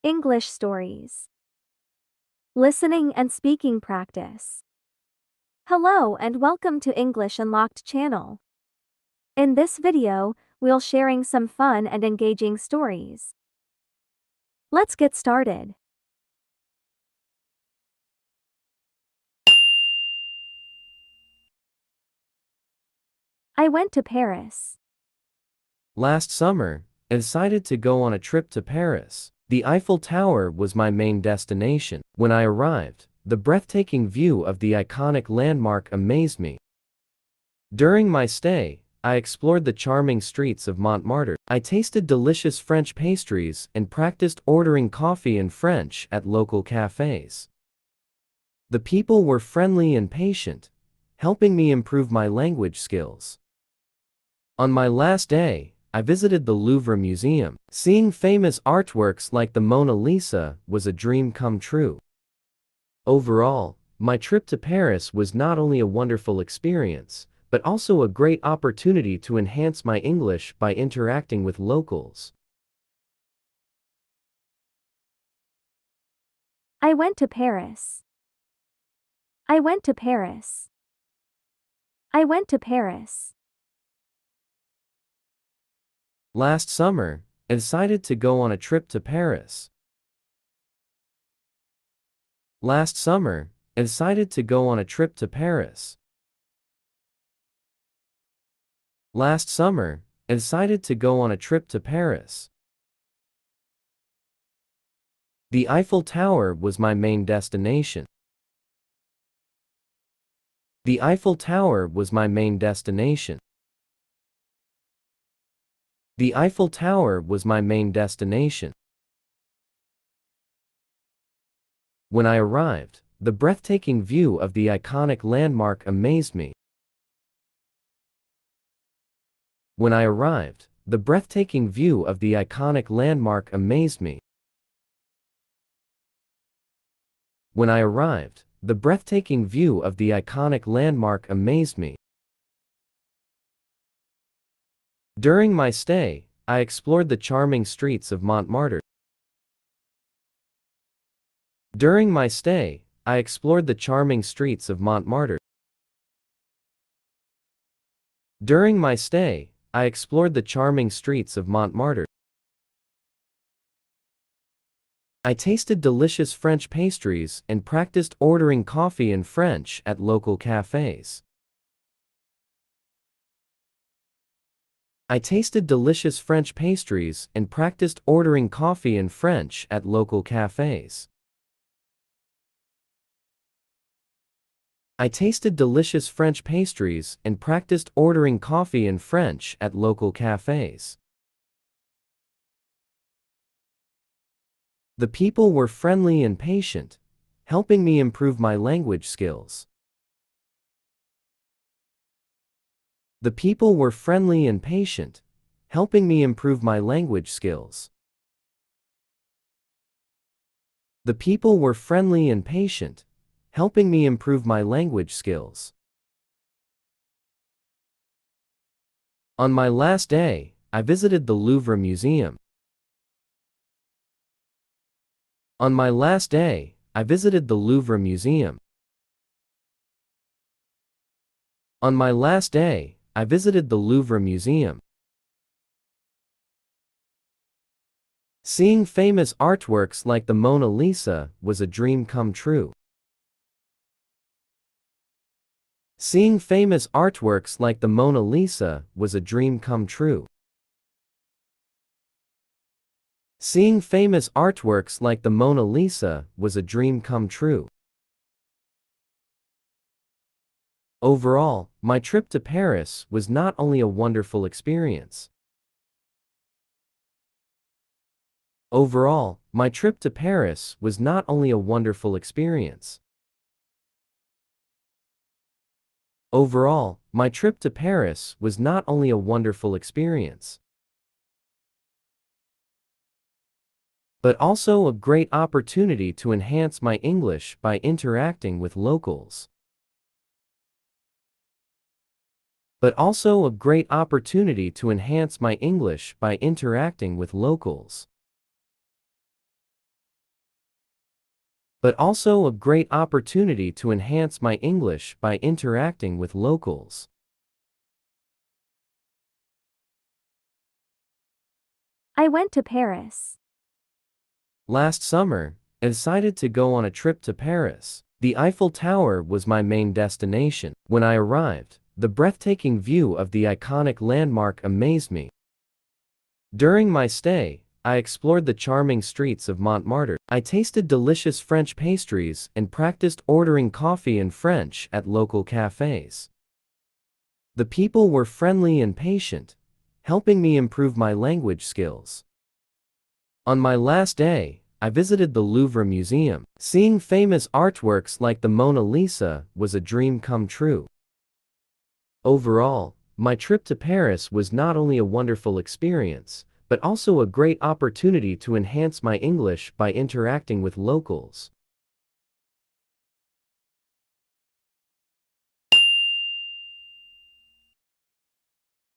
English stories. Listening and speaking practice. Hello and welcome to English Unlocked channel. In this video, we'll sharing some fun and engaging stories. Let's get started. I went to Paris. Last summer, I decided to go on a trip to Paris. The Eiffel Tower was my main destination. When I arrived, the breathtaking view of the iconic landmark amazed me. During my stay, I explored the charming streets of Montmartre. I tasted delicious French pastries and practiced ordering coffee in French at local cafes. The people were friendly and patient, helping me improve my language skills. On my last day, I visited the Louvre Museum. Seeing famous artworks like the Mona Lisa was a dream come true. Overall, my trip to Paris was not only a wonderful experience, but also a great opportunity to enhance my English by interacting with locals. I went to Paris. I went to Paris. I went to Paris. Last summer, I decided to go on a trip to Paris. Last summer, I decided to go on a trip to Paris. Last summer, I decided to go on a trip to Paris. The Eiffel Tower was my main destination. The Eiffel Tower was my main destination. The Eiffel Tower was my main destination. When I arrived, the breathtaking view of the iconic landmark amazed me. When I arrived, the breathtaking view of the iconic landmark amazed me. When I arrived, the breathtaking view of the iconic landmark amazed me. During my stay, I explored the charming streets of Montmartre. During my stay, I explored the charming streets of Montmartre. During my stay, I explored the charming streets of Montmartre. I tasted delicious French pastries and practiced ordering coffee in French at local cafes. I tasted delicious French pastries and practiced ordering coffee in French at local cafes. I tasted delicious French pastries and practiced ordering coffee in French at local cafes. The people were friendly and patient, helping me improve my language skills. The people were friendly and patient, helping me improve my language skills. The people were friendly and patient, helping me improve my language skills. On my last day, I visited the Louvre Museum. On my last day, I visited the Louvre Museum. On my last day, I visited the Louvre Museum. Seeing famous artworks like the Mona Lisa was a dream come true. Seeing famous artworks like the Mona Lisa was a dream come true. Seeing famous artworks like the Mona Lisa was a dream come true. Overall, my trip to Paris was not only a wonderful experience. Overall, my trip to Paris was not only a wonderful experience. Overall, my trip to Paris was not only a wonderful experience, but also a great opportunity to enhance my English by interacting with locals. But also a great opportunity to enhance my English by interacting with locals. but also a great opportunity to enhance my English by interacting with locals. I went to Paris. Last summer, I decided to go on a trip to Paris. The Eiffel Tower was my main destination. When I arrived, the breathtaking view of the iconic landmark amazed me. During my stay, I explored the charming streets of Montmartre. I tasted delicious French pastries and practiced ordering coffee in French at local cafes. The people were friendly and patient, helping me improve my language skills. On my last day, I visited the Louvre Museum. Seeing famous artworks like the Mona Lisa was a dream come true. Overall, my trip to Paris was not only a wonderful experience, but also a great opportunity to enhance my English by interacting with locals.